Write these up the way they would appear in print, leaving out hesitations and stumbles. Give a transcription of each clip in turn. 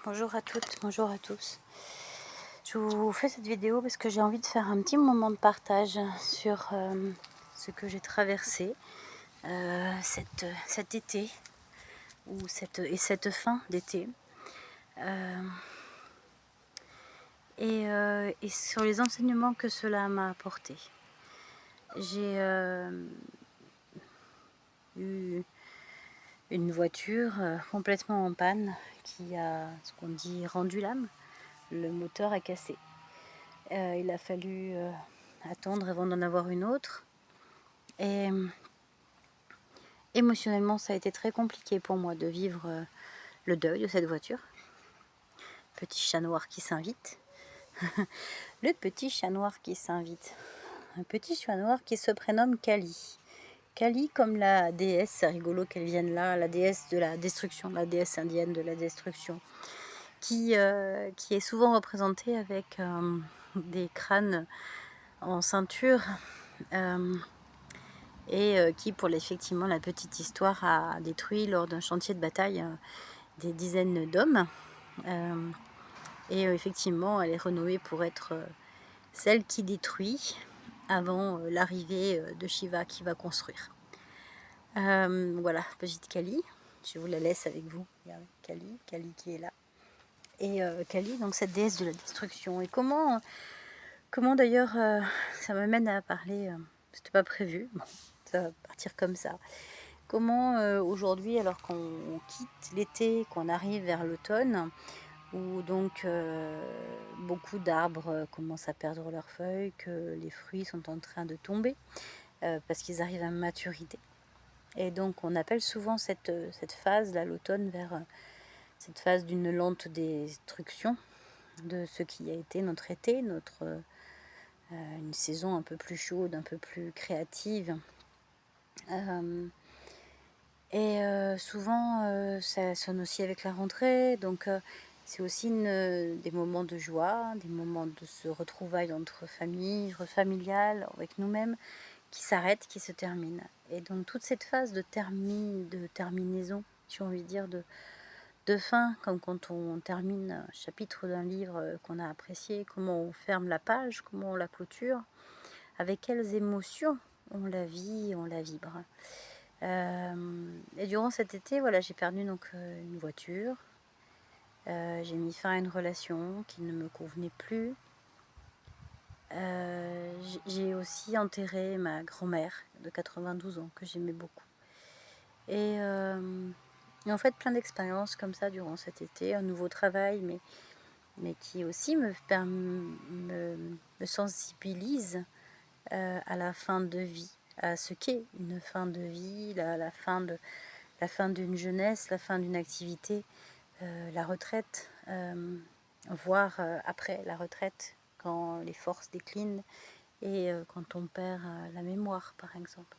Bonjour à toutes, bonjour à tous. Je vous fais cette vidéo parce que j'ai envie de faire un petit moment de partage sur ce que j'ai traversé cet été ou cette fin d'été et sur les enseignements que cela m'a apporté. J'ai eu une voiture complètement en panne qui a, ce qu'on dit, rendu l'âme. Le moteur a cassé. Il a fallu attendre avant d'en avoir une autre. Et émotionnellement, ça a été très compliqué pour moi de vivre le deuil de cette voiture. Petit chat noir qui s'invite. Le petit chat noir qui s'invite. Un petit chat noir qui se prénomme Kali. Kali comme la déesse, c'est rigolo qu'elle vienne là, la déesse de la destruction, la déesse indienne de la destruction, qui est souvent représentée avec des crânes en ceinture. Qui, pour effectivement la petite histoire, a détruit lors d'un chantier de bataille des dizaines d'hommes. Effectivement, elle est renommée pour être celle qui détruit avant l'arrivée de Shiva qui va construire. Voilà, petite Kali, je vous la laisse avec vous. Kali qui est là. Et Kali, donc cette déesse de la destruction. Et comment d'ailleurs, ça m'amène à parler, c'était pas prévu, bon, ça va partir comme ça. Comment aujourd'hui, alors qu'on quitte l'été, qu'on arrive vers l'automne, où donc beaucoup d'arbres commencent à perdre leurs feuilles, que les fruits sont en train de tomber, parce qu'ils arrivent à maturité. Et donc on appelle souvent cette phase, là, l'automne, vers cette phase d'une lente destruction de ce qui a été notre été, une saison un peu plus chaude, un peu plus créative. Souvent, ça sonne aussi avec la rentrée, donc c'est aussi des moments de joie, des moments de se retrouvailles entre familles, familiales, avec nous-mêmes, qui s'arrêtent, qui se terminent. Et donc toute cette phase de terminaison, j'ai envie de dire, de fin, comme quand on termine un chapitre d'un livre qu'on a apprécié, comment on ferme la page, comment on la clôture, avec quelles émotions on la vit, on la vibre. Et durant cet été, voilà, j'ai perdu donc une voiture. J'ai mis fin à une relation qui ne me convenait plus. J'ai aussi enterré ma grand-mère de 92 ans que j'aimais beaucoup. Et en fait, plein d'expériences comme ça durant cet été, un nouveau travail, mais qui aussi me sensibilise à la fin de vie, à ce qu'est une fin de vie, la fin d'une jeunesse, la fin d'une activité, la retraite, voire après la retraite, quand les forces déclinent et quand on perd la mémoire, par exemple.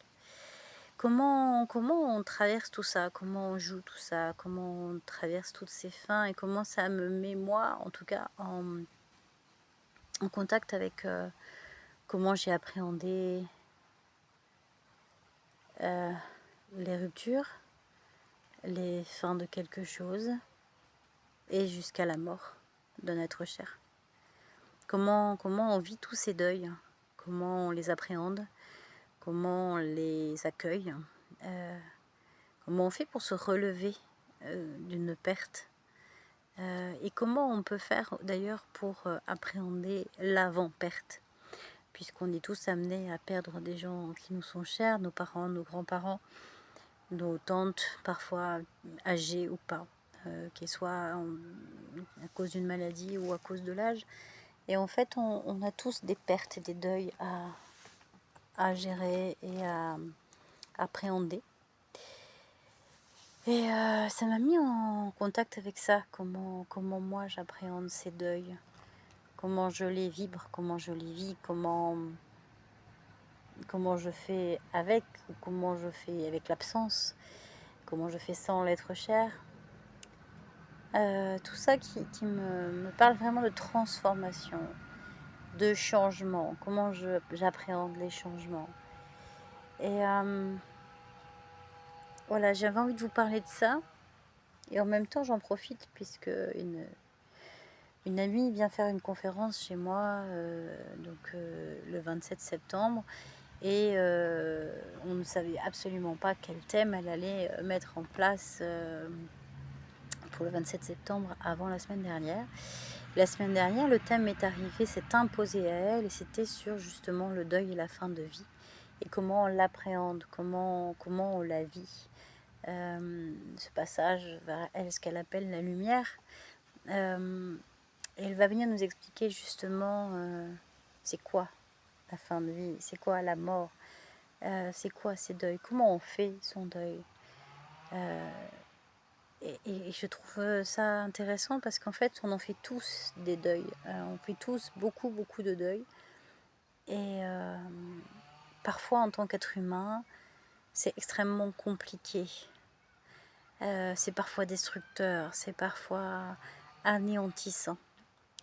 Comment on traverse tout ça? Comment on joue tout ça? Comment on traverse toutes ces fins? Et comment ça me met, moi, en tout cas, en contact avec comment j'ai appréhendé les ruptures, les fins de quelque chose, et jusqu'à la mort d'un être cher. Comment on vit tous ces deuils? Comment on les appréhende? Comment on les accueille? Comment on fait pour se relever d'une perte? Et comment on peut faire d'ailleurs pour appréhender l'avant-perte? Puisqu'on est tous amenés à perdre des gens qui nous sont chers, nos parents, nos grands-parents, nos tantes, parfois âgées ou pas, qu'elles soient à cause d'une maladie ou à cause de l'âge. Et en fait, on a tous des pertes et des deuils à gérer et à appréhender. Et ça m'a mis en contact avec ça, comment moi j'appréhende ces deuils, comment je les vibre, comment je les vis, comment je fais avec, ou comment je fais avec l'absence, comment je fais sans l'être cher. Tout ça qui me parle vraiment de transformation, de changement, comment j'appréhende les changements. Et voilà, j'avais envie de vous parler de ça, Et en même temps, j'en profite puisque une amie vient faire une conférence chez moi le 27 septembre. Et on ne savait absolument pas quel thème elle allait mettre en place pour le 27 septembre avant la semaine dernière. La semaine dernière, le thème est arrivé, s'est imposé à elle, et c'était sur justement le deuil et la fin de vie, et comment on l'appréhende, comment on la vit. Ce passage vers elle, ce qu'elle appelle la lumière. Et elle va venir nous expliquer justement c'est quoi la fin de vie, c'est quoi la mort, c'est quoi ces deuils, comment on fait son deuil. Et je trouve ça intéressant parce qu'en fait, on en fait tous des deuils. On fait tous beaucoup, beaucoup de deuils. Et parfois, en tant qu'être humain, c'est extrêmement compliqué. C'est parfois destructeur, c'est parfois anéantissant.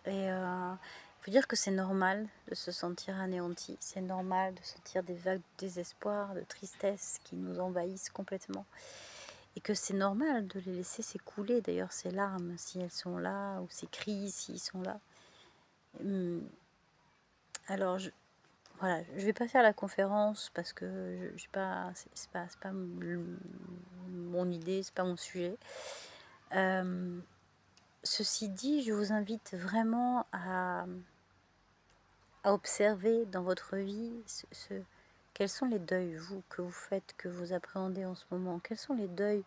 Et il faut dire que c'est normal de se sentir anéanti. C'est normal de sentir des vagues de désespoir, de tristesse qui nous envahissent complètement. Et que c'est normal de les laisser s'écouler, d'ailleurs, ces larmes, si elles sont là, ou ces cris, s'ils sont là. Alors, voilà, je vais pas faire la conférence parce que c'est pas mon idée, c'est pas mon sujet. Ceci dit, je vous invite vraiment à observer dans votre vie quels sont les deuils, vous, que vous faites, que vous appréhendez en ce moment. Quels sont les deuils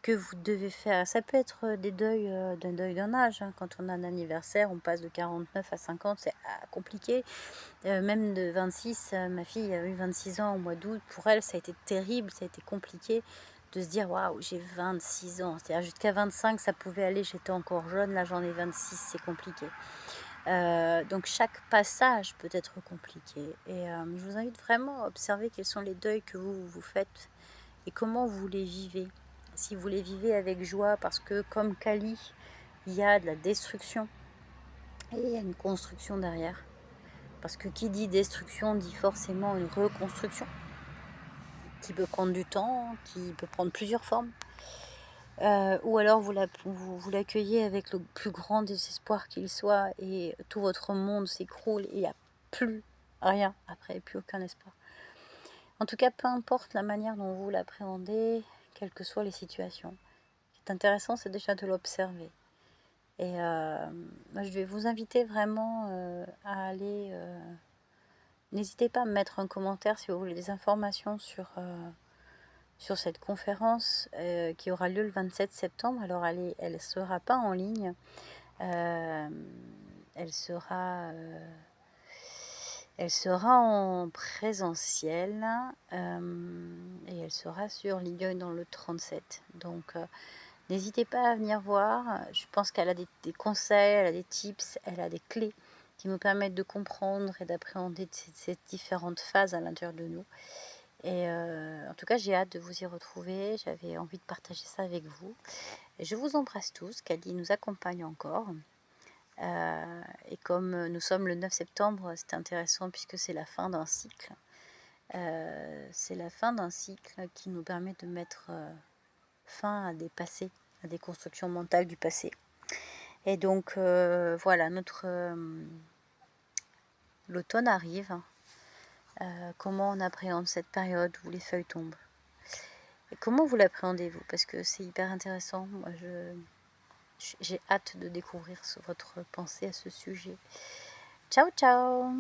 que vous devez faire. Ça peut être des deuils d'un âge. Hein. Quand on a un anniversaire, on passe de 49 à 50, c'est compliqué. Même de 26, ma fille a eu 26 ans au mois d'août. Pour elle, ça a été terrible, ça a été compliqué de se dire waouh, j'ai 26 ans. C'est-à-dire jusqu'à 25, ça pouvait aller, j'étais encore jeune, là j'en ai 26, c'est compliqué. Donc chaque passage peut être compliqué. Et je vous invite vraiment à observer quels sont les deuils que vous faites et comment vous les vivez. Si vous les vivez avec joie, parce que comme Kali, il y a de la destruction et il y a une construction derrière. Parce que qui dit destruction dit forcément une reconstruction qui peut prendre du temps, qui peut prendre plusieurs formes. Ou alors vous l'accueillez avec le plus grand désespoir qu'il soit et tout votre monde s'écroule et il n'y a plus rien après, plus aucun espoir. En tout cas, peu importe la manière dont vous l'appréhendez, quelles que soient les situations. Ce qui est intéressant, c'est déjà de l'observer. Et moi, je vais vous inviter vraiment à aller... N'hésitez pas à me mettre un commentaire si vous voulez des informations sur cette conférence qui aura lieu le 27 septembre. Alors, elle ne sera pas en ligne. Elle sera en présentiel et elle sera sur Lyon dans le 37. Donc, n'hésitez pas à venir voir. Je pense qu'elle a des conseils, elle a des tips, elle a des clés qui nous permettent de comprendre et d'appréhender ces différentes phases à l'intérieur de nous. Et en tout cas, j'ai hâte de vous y retrouver. J'avais envie de partager ça avec vous. Et je vous embrasse tous. Kali nous accompagne encore. Et comme nous sommes le 9 septembre, c'est intéressant puisque c'est la fin d'un cycle. C'est la fin d'un cycle qui nous permet de mettre fin à des passés, à des constructions mentales du passé. Et donc voilà, l'automne arrive. Comment on appréhende cette période où les feuilles tombent? Et comment vous l'appréhendez-vous? Parce que c'est hyper intéressant. Moi, j'ai hâte de découvrir votre pensée à ce sujet. Ciao, ciao!